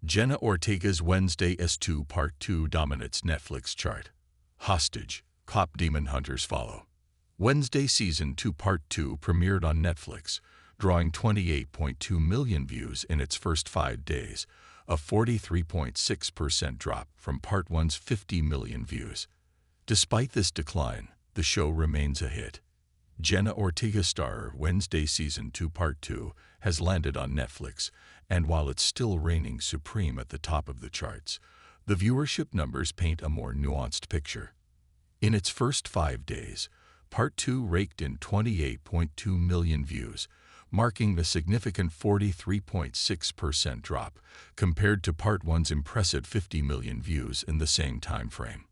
Jenna Ortega's Wednesday S2 Part 2 dominates Netflix chart. Hostage, Kpop Demon Hunters follow. Wednesday Season 2 Part 2 premiered on Netflix, drawing 28.2 million views in its first 5 days, a 43.6% drop from Part 1's 50 million views. Despite this decline, the show remains a hit. Jenna Ortega star Wednesday Season 2 Part 2 has landed on Netflix, and while it's still reigning supreme at the top of the charts, the viewership numbers paint a more nuanced picture. In its first 5 days, Part 2 raked in 28.2 million views, marking a significant 43.6% drop compared to Part 1's impressive 50 million views in the same time frame.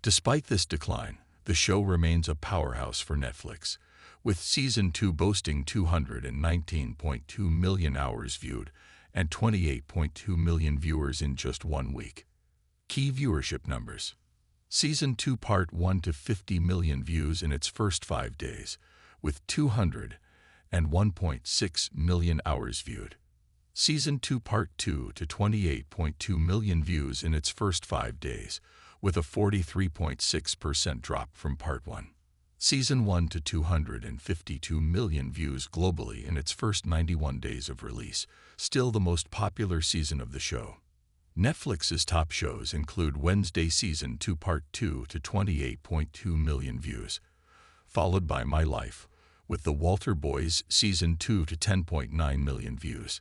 Despite this decline, the show remains a powerhouse for Netflix, with Season 2 boasting 219.2 million hours viewed and 28.2 million viewers in just 1 week. Key viewership numbers. Season 2 Part 1 to 50 million views in its first 5 days, with 201.6 million hours viewed. Season 2 Part 2 to 28.2 million views in its first 5 days, with a 43.6% drop from Part 1. Season 1 to 252 million views globally in its first 91 days of release, still the most popular season of the show. Netflix's top shows include Wednesday Season 2 Part 2 to 28.2 million views, followed by My Life, with The Walter Boys Season 2 to 10.9 million views,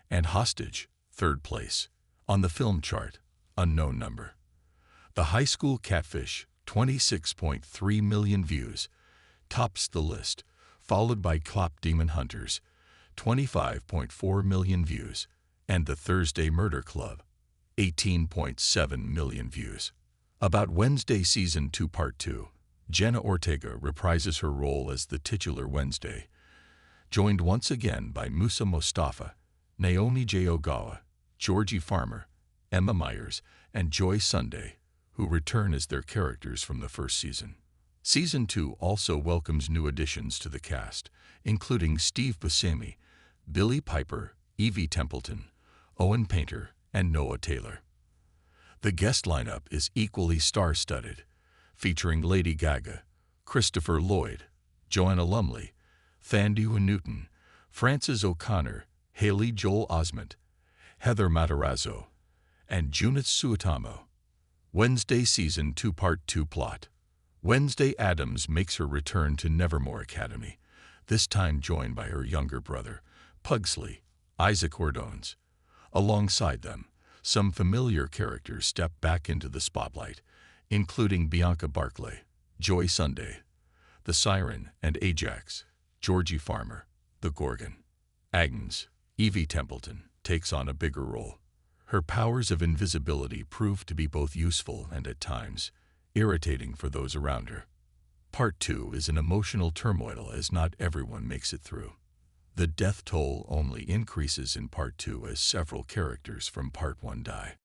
and Hostage, third place, on the film chart, unknown number. The High School Catfish, 26.3 million views, tops the list, followed by Kpop Demon Hunters, 25.4 million views, and The Thursday Murder Club, 18.7 million views. About Wednesday Season 2 Part 2, Jenna Ortega reprises her role as the titular Wednesday, joined once again by Musa Mostafa, Naomi J. Ogawa, Georgie Farmer, Emma Myers, and Joy Sunday, who return as their characters from the first season. Season 2 also welcomes new additions to the cast, including Steve Buscemi, Billie Piper, Evie Templeton, Owen Painter, and Noah Taylor. The guest lineup is equally star-studded, featuring Lady Gaga, Christopher Lloyd, Joanna Lumley, Thandie Newton, Frances O'Connor, Haley Joel Osment, Heather Matarazzo, and Judith Suetamo. Wednesday Season 2 Part 2 plot. Wednesday Addams makes her return to Nevermore Academy, this time joined by her younger brother, Pugsley, Isaac Ordonez. Alongside them, some familiar characters step back into the spotlight, including Bianca Barclay, Joy Sunday, the Siren and Ajax, Georgie Farmer, the Gorgon. Agnes, Evie Templeton, takes on a bigger role. Her powers of invisibility prove to be both useful and, at times, irritating for those around her. Part 2 is an emotional turmoil as not everyone makes it through. The death toll only increases in Part 2 as several characters from Part 1 die.